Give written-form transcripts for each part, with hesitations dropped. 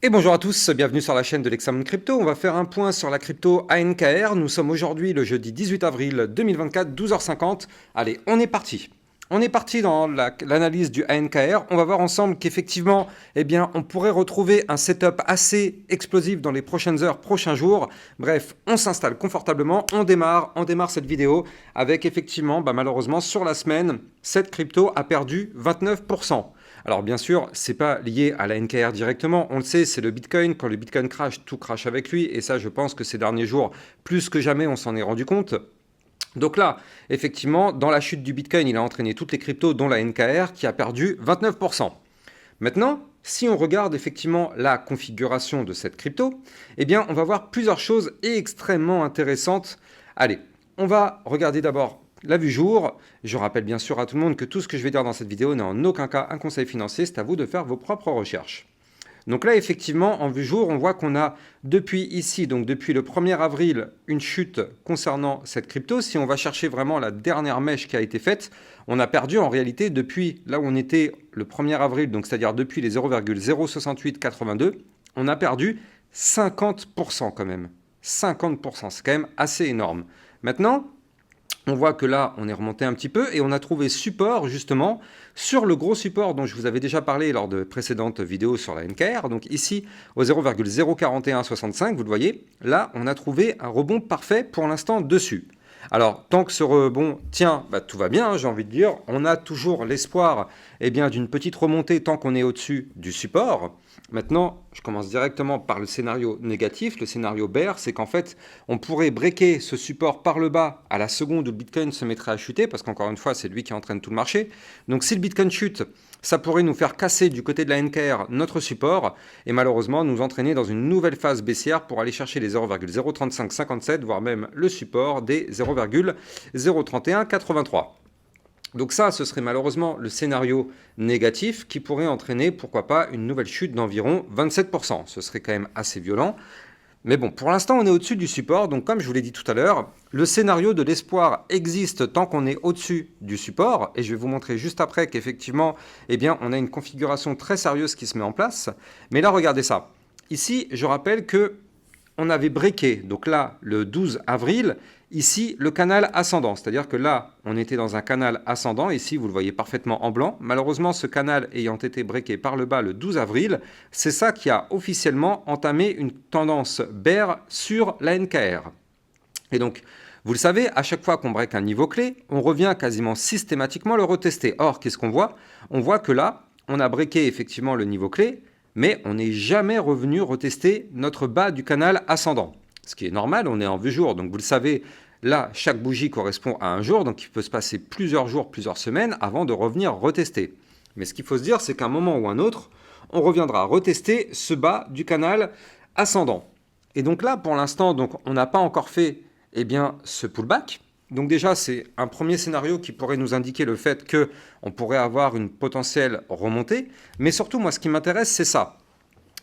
Et bonjour à tous, bienvenue sur la chaîne de l'Examen Crypto. On va faire un point sur la crypto ANKR. Nous sommes aujourd'hui le jeudi 18 avril 2024, 12h50. Allez, on est parti. On est parti dans l'analyse du ANKR. On va voir ensemble qu'effectivement, eh bien, on pourrait retrouver un setup assez explosif dans les prochaines heures, prochains jours. Bref, on s'installe confortablement, on démarre cette vidéo avec effectivement, malheureusement, sur la semaine, cette crypto a perdu 29%. Alors bien sûr, c'est pas lié à la NKR directement, on le sait, c'est le Bitcoin. Quand le Bitcoin crash, tout crash avec lui. Et ça, je pense que ces derniers jours, plus que jamais, on s'en est rendu compte. Donc là, effectivement, dans la chute du Bitcoin, il a entraîné toutes les cryptos, dont la NKR, qui a perdu 29%. Maintenant, si on regarde effectivement la configuration de cette crypto, eh bien, on va voir plusieurs choses extrêmement intéressantes. Allez, on va regarder d'abord la vue jour. Je rappelle bien sûr à tout le monde que tout ce que je vais dire dans cette vidéo n'est en aucun cas un conseil financier, c'est à vous de faire vos propres recherches. Donc là, effectivement, en vue jour, on voit qu'on a depuis ici, donc depuis le 1er avril, une chute concernant cette crypto. Si on va chercher vraiment la dernière mèche qui a été faite, on a perdu en réalité depuis là où on était le 1er avril, donc c'est-à-dire depuis les 0,06882, on a perdu 50% quand même. 50%, c'est quand même assez énorme. Maintenant, on voit que là, on est remonté un petit peu et on a trouvé support justement sur le gros support dont je vous avais déjà parlé lors de précédentes vidéos sur la NKR. Donc ici, au 0,04165, vous le voyez, là, on a trouvé un rebond parfait pour l'instant dessus. Alors, tant que ce rebond tient, tout va bien, j'ai envie de dire. On a toujours l'espoir d'une petite remontée tant qu'on est au-dessus du support. Maintenant, je commence directement par le scénario négatif. Le scénario bear, c'est qu'en fait, on pourrait breaker ce support par le bas à la seconde où le Bitcoin se mettrait à chuter, parce qu'encore une fois, c'est lui qui entraîne tout le marché. Donc si le Bitcoin chute, ça pourrait nous faire casser du côté de la NKR notre support et malheureusement nous entraîner dans une nouvelle phase baissière pour aller chercher les 0,03557, voire même le support des 0,03183. Donc ça, ce serait malheureusement le scénario négatif qui pourrait entraîner, pourquoi pas, une nouvelle chute d'environ 27%. Ce serait quand même assez violent. Mais bon, pour l'instant, on est au-dessus du support. Donc comme je vous l'ai dit tout à l'heure, le scénario de l'espoir existe tant qu'on est au-dessus du support. Et je vais vous montrer juste après qu'effectivement, on a une configuration très sérieuse qui se met en place. Mais là, regardez ça. Ici, je rappelle que on avait breaké, donc là, le 12 avril, ici, le canal ascendant. C'est-à-dire que là, on était dans un canal ascendant. Ici, vous le voyez parfaitement en blanc. Malheureusement, ce canal ayant été breaké par le bas le 12 avril, c'est ça qui a officiellement entamé une tendance bear sur la NKR. Et donc, vous le savez, à chaque fois qu'on break un niveau clé, on revient quasiment systématiquement le retester. Or, qu'est-ce qu'on voit? On voit que là, on a breaké effectivement le niveau clé, mais on n'est jamais revenu retester notre bas du canal ascendant. Ce qui est normal, on est en vue jour, donc vous le savez, là, chaque bougie correspond à un jour, donc il peut se passer plusieurs jours, plusieurs semaines avant de revenir retester. Mais ce qu'il faut se dire, c'est qu'à un moment ou un autre, on reviendra retester ce bas du canal ascendant. Et donc là, pour l'instant, on n'a pas encore fait ce pullback. Donc déjà, c'est un premier scénario qui pourrait nous indiquer le fait qu'on pourrait avoir une potentielle remontée. Mais surtout, moi, ce qui m'intéresse, c'est ça.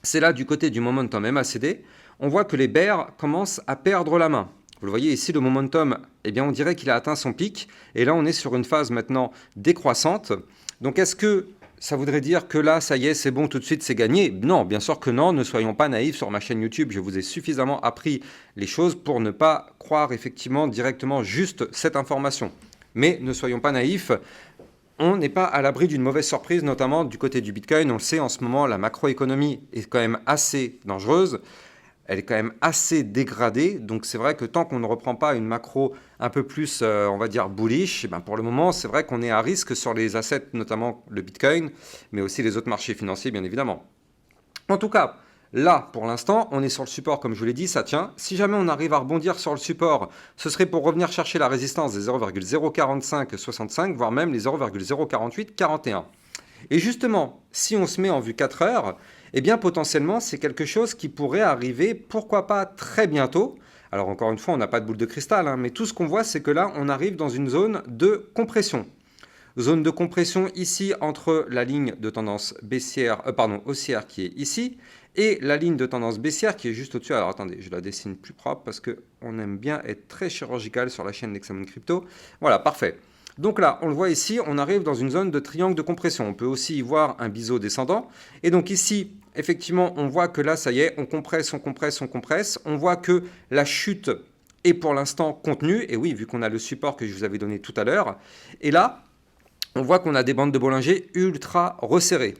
C'est là, du côté du momentum MACD, on voit que les bears commencent à perdre la main. Vous le voyez ici, le momentum, on dirait qu'il a atteint son pic. Et là, on est sur une phase maintenant décroissante. Donc est-ce que ça voudrait dire que là, ça y est, c'est bon, tout de suite, c'est gagné? Non, bien sûr que non, ne soyons pas naïfs sur ma chaîne YouTube. Je vous ai suffisamment appris les choses pour ne pas croire effectivement directement juste cette information. Mais ne soyons pas naïfs, on n'est pas à l'abri d'une mauvaise surprise, notamment du côté du Bitcoin. On le sait, en ce moment, la macroéconomie est quand même assez dangereuse. Elle est quand même assez dégradée. Donc c'est vrai que tant qu'on ne reprend pas une macro un peu plus, on va dire, bullish, pour le moment, c'est vrai qu'on est à risque sur les assets, notamment le Bitcoin, mais aussi les autres marchés financiers, bien évidemment. En tout cas, là, pour l'instant, on est sur le support, comme je vous l'ai dit, ça tient. Si jamais on arrive à rebondir sur le support, ce serait pour revenir chercher la résistance des 0,04565, voire même les 0,04841. Et justement, si on se met en vue 4 heures, potentiellement, c'est quelque chose qui pourrait arriver, pourquoi pas très bientôt. Alors encore une fois, on n'a pas de boule de cristal, mais tout ce qu'on voit, c'est que là, on arrive dans une zone de compression. Zone de compression ici entre la ligne de tendance haussière qui est ici et la ligne de tendance baissière qui est juste au-dessus. Alors attendez, je la dessine plus propre parce qu'on aime bien être très chirurgical sur la chaîne d'Examen Crypto. Voilà, parfait. Donc là, on le voit ici, on arrive dans une zone de triangle de compression. On peut aussi y voir un biseau descendant. Et donc ici, effectivement, on voit que là, ça y est, on compresse, on compresse, on compresse. On voit que la chute est pour l'instant contenue. Et oui, vu qu'on a le support que je vous avais donné tout à l'heure. Et là, on voit qu'on a des bandes de Bollinger ultra resserrées.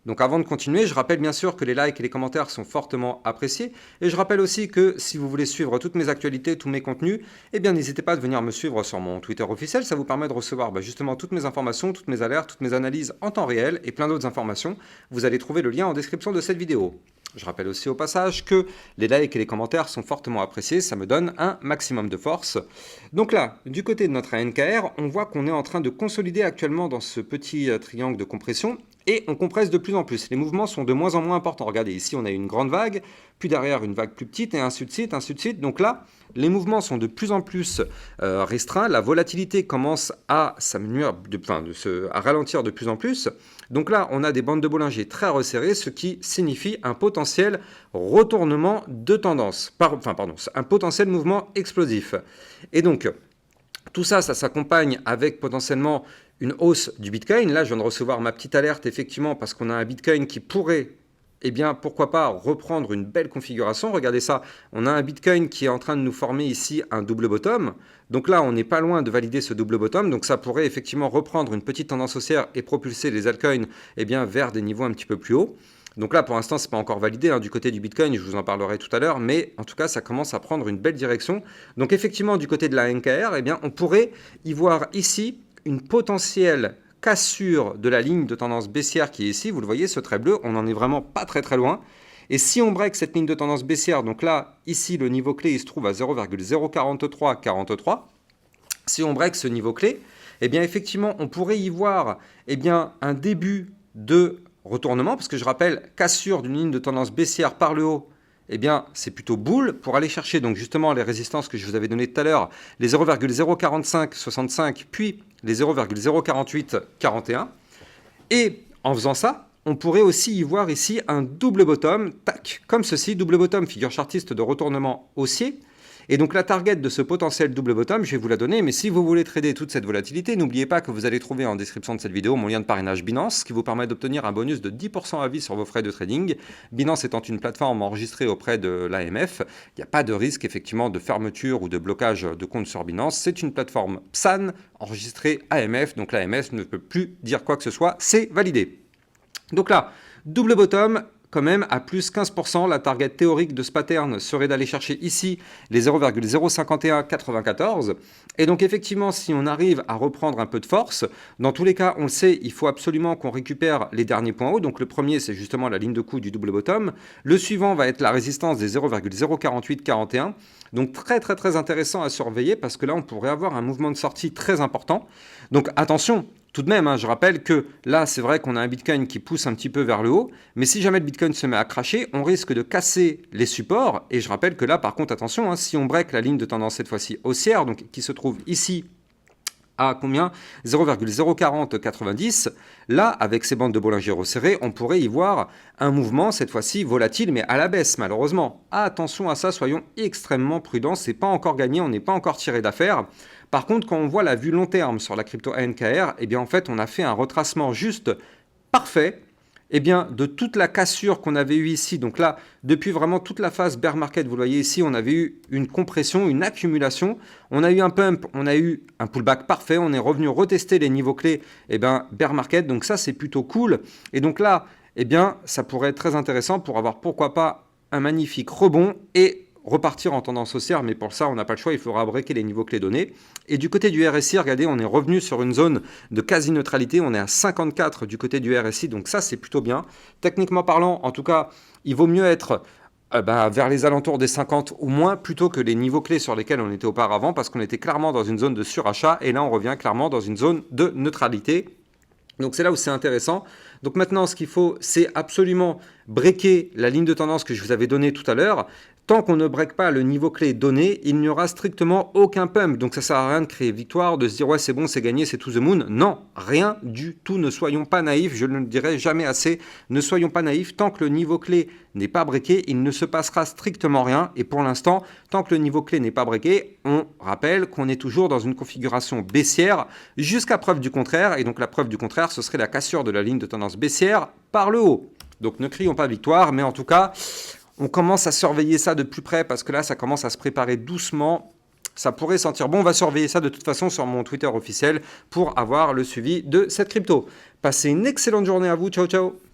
Donc avant de continuer, je rappelle bien sûr que les likes et les commentaires sont fortement appréciés. Et je rappelle aussi que si vous voulez suivre toutes mes actualités, tous mes contenus, eh bien n'hésitez pas à venir me suivre sur mon Twitter officiel. Ça vous permet de recevoir justement toutes mes informations, toutes mes alertes, toutes mes analyses en temps réel et plein d'autres informations. Vous allez trouver le lien en description de cette vidéo. Je rappelle aussi au passage que les likes et les commentaires sont fortement appréciés, ça me donne un maximum de force. Donc là, du côté de notre ANKR, on voit qu'on est en train de consolider actuellement dans ce petit triangle de compression et on compresse de plus en plus. Les mouvements sont de moins en moins importants. Regardez, ici on a une grande vague, puis derrière une vague plus petite et ainsi de suite, ainsi de suite. Donc là, les mouvements sont de plus en plus restreints, la volatilité commence à à ralentir de plus en plus. Donc là, on a des bandes de Bollinger très resserrées, ce qui signifie un potentiel retournement de tendance, un potentiel mouvement explosif. Et donc, tout ça, ça s'accompagne avec potentiellement une hausse du Bitcoin. Là, je viens de recevoir ma petite alerte, effectivement, parce qu'on a un Bitcoin qui pourrait, eh bien, pourquoi pas reprendre une belle configuration. Regardez ça, on a un Bitcoin qui est en train de nous former ici un double bottom. Donc là, on n'est pas loin de valider ce double bottom. Donc ça pourrait effectivement reprendre une petite tendance haussière et propulser les altcoins eh bien, vers des niveaux un petit peu plus hauts. Donc là, pour l'instant, ce n'est pas encore validé. Du côté du Bitcoin, je vous en parlerai tout à l'heure. Mais en tout cas, ça commence à prendre une belle direction. Donc effectivement, du côté de la NKR, eh bien, on pourrait y voir ici une potentielle cassure de la ligne de tendance baissière qui est ici. Vous le voyez, ce trait bleu, on n'en est vraiment pas très très loin. Et si on break cette ligne de tendance baissière, donc là, ici, le niveau clé, il se trouve à 0,04343. Si on break ce niveau clé, eh bien, effectivement, on pourrait y voir eh bien, un début de retournement, parce que je rappelle, cassure d'une ligne de tendance baissière par le haut, eh bien, c'est plutôt boule pour aller chercher donc justement les résistances que je vous avais données tout à l'heure, les 0,04565, puis les 0,04841. Et en faisant ça, on pourrait aussi y voir ici un double bottom, tac, comme ceci, double bottom, figure chartiste de retournement haussier. Et donc la target de ce potentiel double bottom, je vais vous la donner, mais si vous voulez trader toute cette volatilité, n'oubliez pas que vous allez trouver en description de cette vidéo mon lien de parrainage Binance, qui vous permet d'obtenir un bonus de 10% à vie sur vos frais de trading. Binance étant une plateforme enregistrée auprès de l'AMF, il n'y a pas de risque effectivement de fermeture ou de blocage de compte sur Binance. C'est une plateforme PSAN enregistrée AMF, donc l'AMF ne peut plus dire quoi que ce soit, c'est validé. Donc là, double bottom, quand même à plus 15%, la target théorique de ce pattern serait d'aller chercher ici les 0,05194. Et donc effectivement, si on arrive à reprendre un peu de force, dans tous les cas, on le sait, il faut absolument qu'on récupère les derniers points hauts. Donc le premier, c'est justement la ligne de coup du double bottom. Le suivant va être la résistance des 0,04841. Donc très très très intéressant à surveiller parce que là, on pourrait avoir un mouvement de sortie très important. Donc attention. Tout de même, je rappelle que là, c'est vrai qu'on a un Bitcoin qui pousse un petit peu vers le haut, mais si jamais le Bitcoin se met à cracher, on risque de casser les supports. Et je rappelle que là, par contre, attention, si on break la ligne de tendance cette fois-ci haussière, donc qui se trouve ici à combien 0,04090. Là, avec ces bandes de Bollinger resserrées, on pourrait y voir un mouvement, cette fois-ci volatile, mais à la baisse, malheureusement. Attention à ça, soyons extrêmement prudents. C'est pas encore gagné, on n'est pas encore tiré d'affaire. Par contre, quand on voit la vue long terme sur la crypto ANKR, eh bien, en fait, on a fait un retracement juste parfait eh bien, de toute la cassure qu'on avait eue ici. Donc là, depuis vraiment toute la phase bear market, vous le voyez ici, on avait eu une compression, une accumulation. On a eu un pump, on a eu un pullback parfait. On est revenu retester les niveaux clés eh bien, bear market. Donc ça, c'est plutôt cool. Et donc là, eh bien, ça pourrait être très intéressant pour avoir, pourquoi pas, un magnifique rebond et repartir en tendance haussière, mais pour ça, on n'a pas le choix, il faudra breaker les niveaux clés donnés. Et du côté du RSI, regardez, on est revenu sur une zone de quasi-neutralité, on est à 54 du côté du RSI, donc ça, c'est plutôt bien. Techniquement parlant, en tout cas, il vaut mieux être vers les alentours des 50 ou moins, plutôt que les niveaux clés sur lesquels on était auparavant, parce qu'on était clairement dans une zone de surachat, et là, on revient clairement dans une zone de neutralité. Donc c'est là où c'est intéressant. Donc maintenant, ce qu'il faut, c'est absolument breaker la ligne de tendance que je vous avais donnée tout à l'heure. Tant qu'on ne break pas le niveau clé donné, il n'y aura strictement aucun pump. Donc ça ne sert à rien de créer victoire, de se dire ouais c'est bon, c'est gagné, c'est to the moon. Non, rien du tout. Ne soyons pas naïfs, je ne le dirai jamais assez. Ne soyons pas naïfs. Tant que le niveau clé n'est pas breaké, il ne se passera strictement rien. Et pour l'instant, tant que le niveau clé n'est pas breaké, on rappelle qu'on est toujours dans une configuration baissière jusqu'à preuve du contraire. Et donc la preuve du contraire, ce serait la cassure de la ligne de tendance baissière par le haut. Donc ne crions pas victoire, mais en tout cas, on commence à surveiller ça de plus près parce que là, ça commence à se préparer doucement. Ça pourrait sentir bon. On va surveiller ça de toute façon sur mon Twitter officiel pour avoir le suivi de cette crypto. Passez une excellente journée à vous. Ciao, ciao.